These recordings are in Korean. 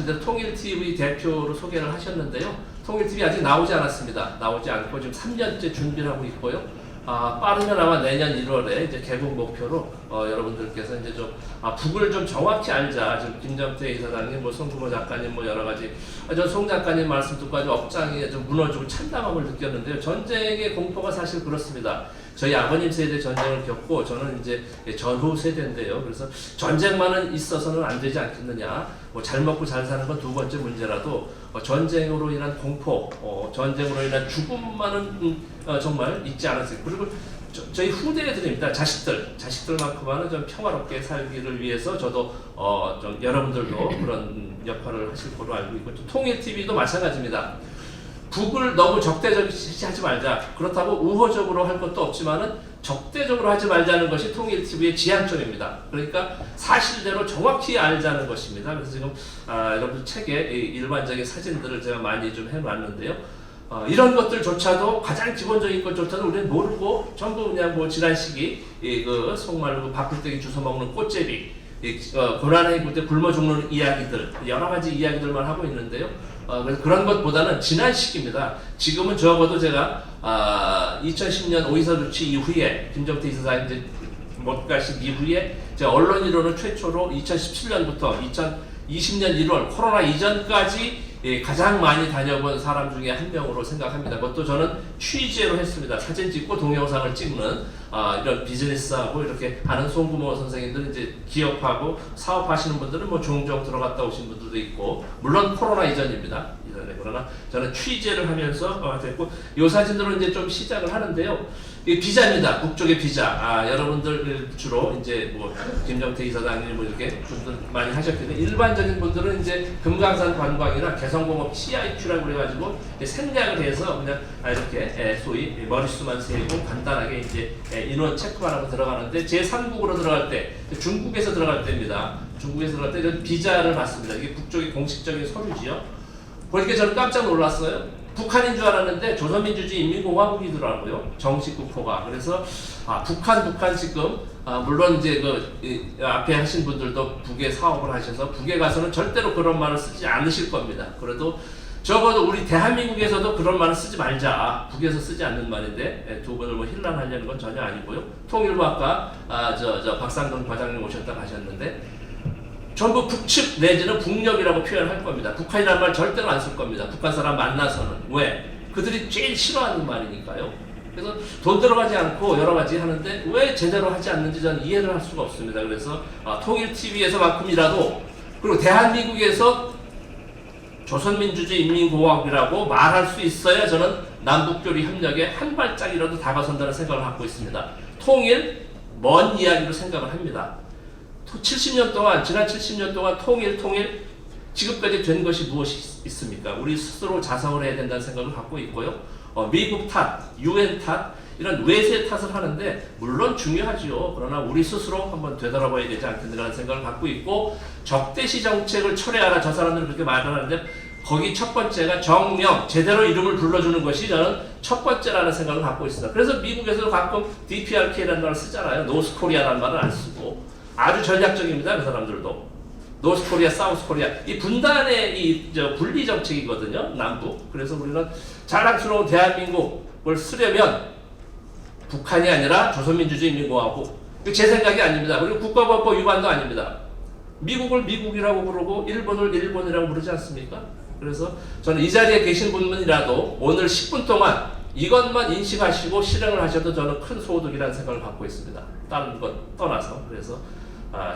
말씀하신 대로 통일TV 대표로 소개를 하셨는데요. 통일TV 아직 나오지 않았습니다. 나오지 않고 지금 3년째 준비를 하고 있고요. 빠르면 아마 내년 1월에 이제 개국 목표로 여러분들께서 이제 좀 북을 좀 정확히 알자. 지금 김정태 이사장님, 뭐 송구모 작가님, 뭐 여러 가지 저 송 작가님 말씀 듣고 아주 업장이 좀 무너지고 참담함을 느꼈는데요. 전쟁의 공포가 사실 그렇습니다. 저희 아버님 세대 전쟁을 겪고 저는 이제 전후 세대인데요. 그래서 전쟁만은 있어서는 안 되지 않겠느냐. 뭐 잘 먹고 잘 사는 건 두 번째 문제라도 전쟁으로 인한 공포, 전쟁으로 인한 죽음만은 정말 있지 않았어요. 그리고 저희 후대들입니다. 자식들만큼은 좀 평화롭게 살기를 위해서 저도 좀 여러분들도 그런 역할을 하실 거로 알고 있고, 통일TV도 마찬가지입니다. 북을 너무 적대적이지 말자. 그렇다고 우호적으로 할 것도 없지만은 적대적으로 하지 말자는 것이 통일TV의 지향점입니다. 그러니까 사실대로 정확히 알자는 것입니다. 그래서 지금 여러분 책에 일반적인 사진들을 제가 많이 좀 해놨는데요. 이런 것들조차도 가장 기본적인 것조차도 우리는 모르고 전부 그냥 뭐 지난 시기 그 속말로 바풀떼기 주워 먹는 꽃제비, 고난의 굴때 굶어 죽는 이야기들, 여러 가지 이야기들만 하고 있는데요. 그래서 그런 것보다는 지난 시기입니다. 지금은 적어도 제가 2010년 오이사 조치 이후에 김정태 이사장 이제 못 가신 이후에 제가 언론인으로는 최초로 2017년부터 2020년 1월 코로나 이전까지 가장 많이 다녀본 사람 중에 한 명으로 생각합니다. 그것도 저는 취재로 했습니다. 사진 찍고 동영상을 찍는 이런 비즈니스하고 이렇게 아는 송구모 선생님들 이제 기업하고 사업하시는 분들은 뭐 종종 들어갔다 오신 분들도 있고, 물론 코로나 이전입니다. 이전에. 그러나 저는 취재를 하면서 됐고, 이 사진들은 이제 좀 시작을 하는데요. 이 비자입니다. 북쪽의 비자. 여러분들 주로 이제 뭐 김정태 이사장님 뭐 이렇게 분들 많이 하셨겠는데, 일반적인 분들은 이제 금강산 관광이나 개성공업 CIQ라고 그래가지고 생략을 해서 그냥 이렇게 소위 머릿수만 세고 간단하게 이제 인원 체크만 하고 들어가는데, 제3국으로 들어갈 때, 중국에서 들어갈 때입니다. 중국에서 들어갈 때 비자를 받습니다. 이게 북쪽의 공식적인 서류지요. 보니까 저는 깜짝 놀랐어요. 북한인 줄 알았는데 조선민주주의인민공화국이더라고요. 정식 국호가. 그래서 북한 지금 물론 이제 그 앞에 하신 분들도 북에 사업을 하셔서 북에 가서는 절대로 그런 말을 쓰지 않으실 겁니다. 그래도 적어도 우리 대한민국에서도 그런 말을 쓰지 말자. 북에서 쓰지 않는 말인데 두 분을 뭐 힐난하려는 건 전혀 아니고요. 통일부 아까 저 박상돈 과장님 오셨다 가셨는데, 전부 북측 내지는 북녘이라고 표현할 겁니다. 북한이라는 말 절대로 안 쓸 겁니다. 북한 사람 만나서는. 왜? 그들이 제일 싫어하는 말이니까요. 그래서 돈 들어가지 않고 여러 가지 하는데 왜 제대로 하지 않는지 저는 이해를 할 수가 없습니다. 그래서 통일TV에서만큼이라도, 그리고 대한민국에서 조선민주주의인민공화국이라고 말할 수 있어야 저는 남북교류 협력에 한 발짝이라도 다가선다는 생각을 갖고 있습니다. 통일, 먼 이야기로 생각을 합니다. 70년 동안, 지난 70년 동안 통일 지금까지 된 것이 무엇이 있습니까? 우리 스스로 자성을 해야 된다는 생각을 갖고 있고요. 미국 탓, UN 탓, 이런 외세 탓을 하는데 물론 중요하지요. 그러나 우리 스스로 한번 되돌아봐야 되지 않겠느냐는 생각을 갖고 있고, 적대시 정책을 철회하라 저 사람들은 그렇게 말하는데, 거기 첫 번째가 정명, 제대로 이름을 불러주는 것이 저는 첫 번째라는 생각을 갖고 있습니다. 그래서 미국에서도 가끔 DPRK라는 말을 쓰잖아요. 노스코리아라는 말을 안 쓰고. 아주 전략적입니다. 그 사람들도. 노스코리아, 사우스코리아. 이 분단의 분리 정책이거든요. 남북. 그래서 우리는 자랑스러운 대한민국을 쓰려면 북한이 아니라 조선민주주의인민공화국. 제 생각이 아닙니다. 그리고 국가보안법 위반도 아닙니다. 미국을 미국이라고 부르고 일본을 일본이라고 부르지 않습니까? 그래서 저는 이 자리에 계신 분이라도 오늘 10분 동안 이것만 인식하시고 실행을 하셔도 저는 큰 소득이라는 생각을 갖고 있습니다. 다른 것 떠나서. 그래서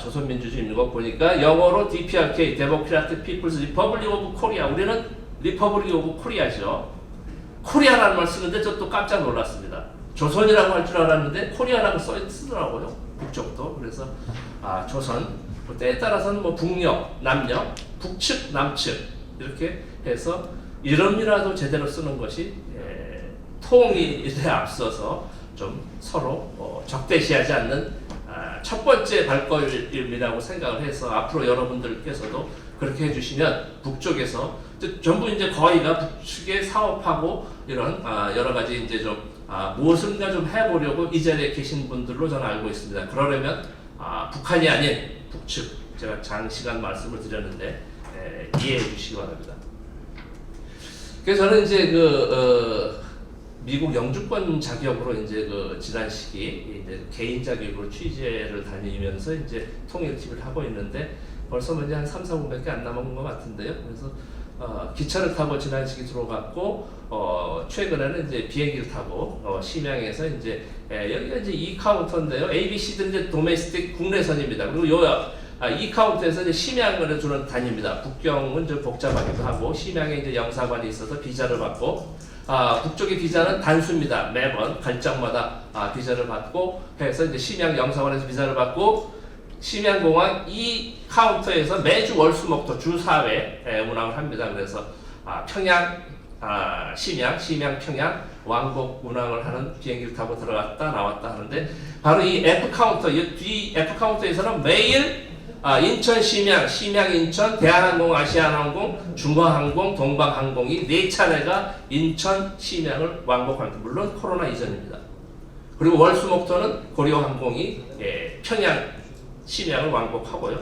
조선민주주의인민공화국 보니까 영어로 DPRK, Democratic People's Republic of Korea. 우리는 Republic of Korea죠. 코리아라는 말 쓰는데 저 또 깜짝 놀랐습니다. 조선이라고 할 줄 알았는데 코리아라고 쓰더라고요. 북쪽도. 그래서 조선. 때에 따라서는 뭐 북녘, 남녘, 북측, 남측 이렇게 해서 이름이라도 제대로 쓰는 것이 통일에 앞서서 좀 서로 적대시하지 않는 첫 번째 발걸음이라고 생각을 해서 앞으로 여러분들께서도 그렇게 해주시면 북쪽에서 전부 이제 거의가 북측에 사업하고 이런 여러 가지 이제 좀 무엇인가 좀 해보려고 이 자리에 계신 분들로 저는 알고 있습니다. 그러려면 북한이 아닌 북측, 제가 장시간 말씀을 드렸는데 이해해 주시기 바랍니다. 그래서 저는 이제 미국 영주권 자격으로 이제 지난 시기 이제 개인 자격으로 취재를 다니면서 이제 통일팁을 하고 있는데 벌써 이제 한 3, 4분밖에 안 남은 것 같은데요. 그래서 기차를 타고 지난 시기 들어갔고 최근에는 이제 비행기를 타고 심양에서 이제 여기가 이제 이 카운터인데요. ABC는 이제 도메스틱 국내선입니다. 그리고 이 카운터에서 이제 심양을 주는 다닙니다. 국경은 좀 복잡하기도 하고 심양에 이제 영사관이 있어서 비자를 받고 북쪽의 비자는 단수입니다. 매번 갈장마다 비자를 받고 해서 이제 심양 영사관에서 비자를 받고 심양공항 이 카운터에서 매주 월수목토 주 4회 운항을 합니다. 그래서 평양, 심양, 평양 왕복 운항을 하는 비행기를 타고 들어갔다 나왔다 하는데 바로 이 F 카운터, 이 F 카운터에서는 매일 인천 심양, 인천, 대한항공, 아시아나항공, 중화항공, 동방항공이 4차례가 인천 심양을 왕복합니다. 물론 코로나 이전입니다. 그리고 월수목토는 고려항공이 평양 심양을 왕복하고요.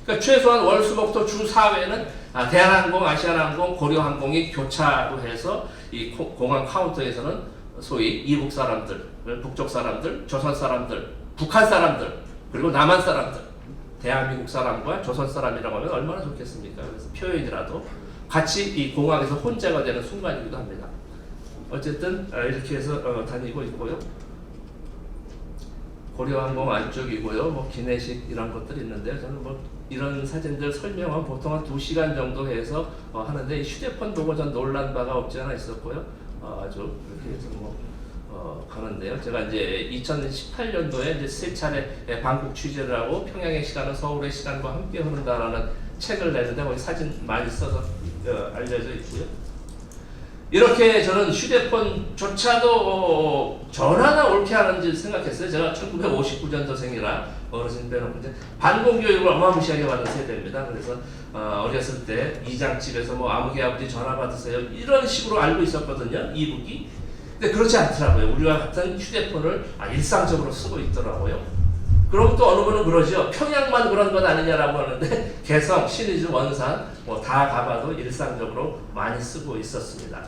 그러니까 최소한 월수목토 주 4회는 대한항공, 아시아나항공, 고려항공이 교차로 해서 이 공항 카운터에서는 소위 이북 사람들, 북쪽 사람들, 조선 사람들, 북한 사람들, 그리고 남한 사람들, 대한민국 사람과 조선 사람이라고 하면 얼마나 좋겠습니까? 그래서 표현이라도 같이 이 공항에서 혼자가 되는 순간이기도 합니다. 어쨌든 이렇게 해서 다니고 있고요. 고려항공 안쪽이고요. 뭐 기내식 이런 것들이 있는데요. 저는 뭐 이런 사진들 설명은 보통 한 2시간 정도 해서 하는데 휴대폰 보고 전 놀란 바가 없지 않아 있었고요. 아주 그렇게 해서 가는데요. 제가 이제 2018년도에 이제 3차례 방콕 취재를 하고 평양의 시간은 서울의 시간과 함께 흐른다라는 책을 내는데 거기 사진 많이 써서 알려져 있고요. 이렇게 저는 휴대폰조차도 전화나 옳게 하는지 생각했어요. 제가 1959년도생이라 어르신 빼놓고 이제 반공교육을 어마무시하게 받은 세대입니다. 그래서 어렸을 때 이장집에서 뭐 아무개 아버지 전화 받으세요 이런 식으로 알고 있었거든요. 이북이. 근데 그렇지 않더라고요. 우리와 같은 휴대폰을 일상적으로 쓰고 있더라고요. 그럼 또 어느 분은 그러죠. 평양만 그런 것 아니냐라고 하는데 개성, 신의주, 원산 뭐 다 가봐도 일상적으로 많이 쓰고 있었습니다.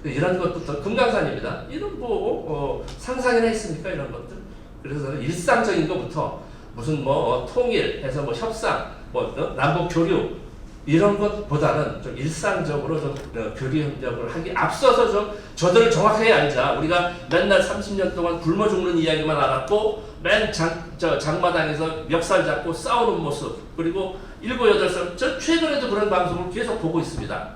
이런 것부터 금강산입니다. 이런 뭐 상상이나 했습니까? 이런 것들. 그래서 일상적인 것부터 무슨 뭐 통일해서 뭐 협상, 뭐 남북 교류 이런 것보다는 좀 일상적으로 좀 교류 협력을 하기 앞서서 좀 저들을 정확하게 알자. 우리가 맨날 30년 동안 굶어 죽는 이야기만 알았고 맨 장마당에서 멱살 잡고 싸우는 모습 그리고 7, 8살 저 최근에도 그런 방송을 계속 보고 있습니다.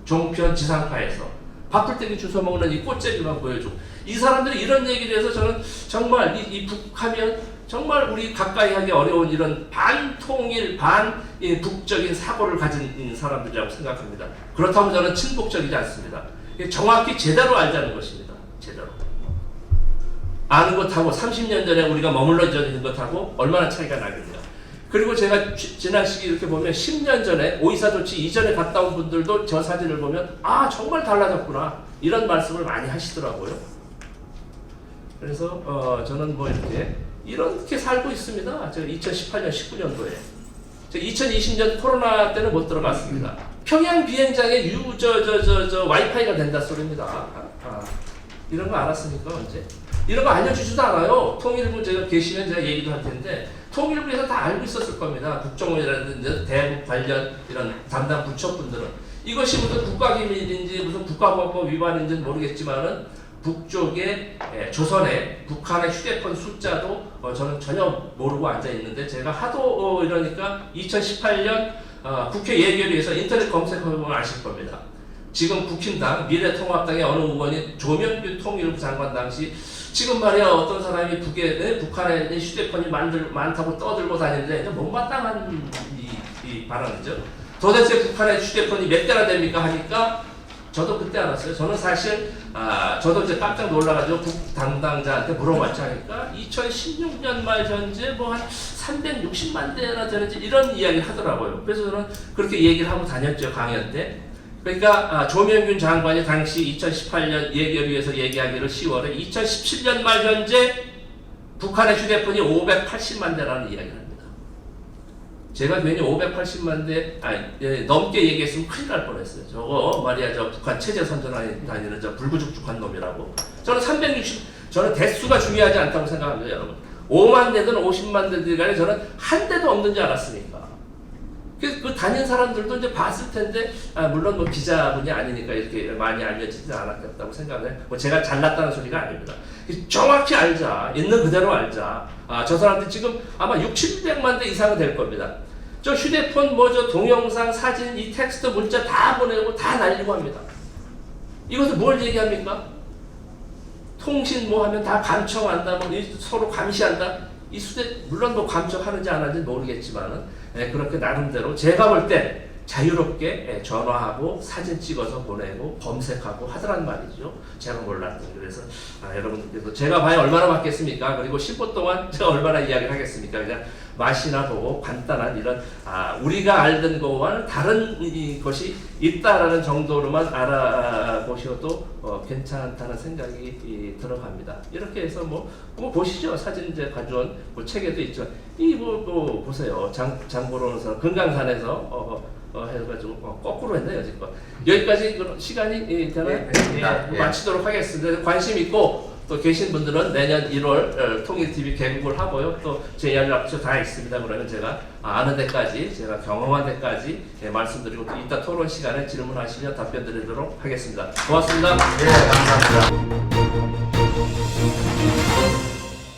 종편 지상파에서 바쁠 때는 주워 먹는 이 꽃제비만 보여주고 이 사람들이 이런 얘기를 해서 저는 정말 이 북하면 정말 우리 가까이 하기 어려운 이런 반통일, 반북적인 사고를 가진 사람들이라고 생각합니다. 그렇다고 저는 친북적이지 않습니다. 정확히 제대로 알자는 것입니다. 제대로. 아는 것하고 30년 전에 우리가 머물러 있는 것하고 얼마나 차이가 나겠냐. 그리고 제가 지난 시기 이렇게 보면 10년 전에 오이사 조치 이전에 갔다 온 분들도 저 사진을 보면 정말 달라졌구나 이런 말씀을 많이 하시더라고요. 그래서 저는 뭐 이렇게 살고 있습니다. 제가 2018년, 19년도에 2020년 코로나 때는 못 들어갔습니다. 평양 비행장에 와이파이가 된다 소리입니다. 이런 거 알았습니까? 언제? 이런 거 알려주지도 않아요. 통일부 제가 계시면 제가 얘기도 할 텐데 통일부에서 다 알고 있었을 겁니다. 국정원이라든지 대북 관련 이런 담당 부처분들은 이것이 무슨 국가기밀인지 무슨 국가보안법 위반인지는 모르겠지만은 북쪽의 조선의 북한의 휴대폰 숫자도 저는 전혀 모르고 앉아 있는데 제가 하도 이러니까 2018년 국회 예결위에서 인터넷 검색해보면 아실 겁니다. 지금 국힘당 미래통합당의 어느 의원이 조명균 통일부 장관 당시 지금 말이야 어떤 사람이 북한에 휴대폰이 많다고 떠들고 다니는데 못마땅한 이 발언이죠. 도대체 북한의 휴대폰이 몇 대나 됩니까 하니까 저도 그때 알았어요. 저는 사실 저도 이제 깜짝 놀라가지고 국 담당자한테 물어봤지 하니까 2016년 말 현재 뭐 한 360만 대나 되는지 이런 이야기를 하더라고요. 그래서 저는 그렇게 얘기를 하고 다녔죠. 강연 때. 그러니까 조명균 장관이 당시 2018년 예결위에서 얘기하기를 10월에 2017년 말 현재 북한의 휴대폰이 580만 대라는 이야기를 합니다. 제가 괜히 580만 대 넘게 얘기했으면 큰일 날 뻔했어요. 저거 말이야 저 북한 체제 선전다니는 저 불구죽죽한 놈이라고. 저는 360 저는 대수가 중요하지 않다고 생각합니다, 여러분. 5만 대든 50만 대든 간에 저는 한 대도 없는 줄 알았으니까. 그 다닌 사람들도 이제 봤을 텐데, 물론 뭐 기자분이 아니니까 이렇게 많이 알려지지 않았겠다고 생각해. 뭐 제가 잘났다는 소리가 아닙니다. 정확히 알자. 있는 그대로 알자. 저 사람들 지금 아마 700만 대 이상은 될 겁니다. 저 휴대폰 뭐 저 동영상, 사진, 이 텍스트, 문자 다 보내고 다 날리고 합니다. 이것을 뭘 얘기합니까? 통신 뭐 하면 다 감청한다, 뭐 서로 감시한다. 이 수대 물론 뭐 감청하는지 안 하는지 모르겠지만은 그렇게 나름대로 제가 볼 때 자유롭게 전화하고 사진 찍어서 보내고 검색하고 하더란 말이죠. 제가 몰랐던. 그래서 여러분들께서 제가 과연 얼마나 받겠습니까? 그리고 10분 동안 제가 얼마나 이야기를 하겠습니까? 그냥 맛이나 보고 간단한 이런 우리가 알던 거와는 다른 것이 있다라는 정도로만 알아보셔도 괜찮다는 생각이 들어갑니다. 이렇게 해서 뭐 보시죠. 사진 이제 가져온 뭐 책에도 있죠. 이 뭐 보세요. 장 보러 오는 사람 금강산에서 해가지고 거꾸로 했네요 지금. 여기까지 시간이 되나요? 예, 마치도록 하겠습니다. 관심 있고 또 계신 분들은 내년 1월 통일TV 개국을 하고요. 또 제 연락처 다 있습니다. 그러면 제가 아는 데까지, 제가 경험한 데까지 말씀드리고 또 이따 토론 시간에 질문하시면 답변 드리도록 하겠습니다. 고맙습니다. 네, 감사합니다.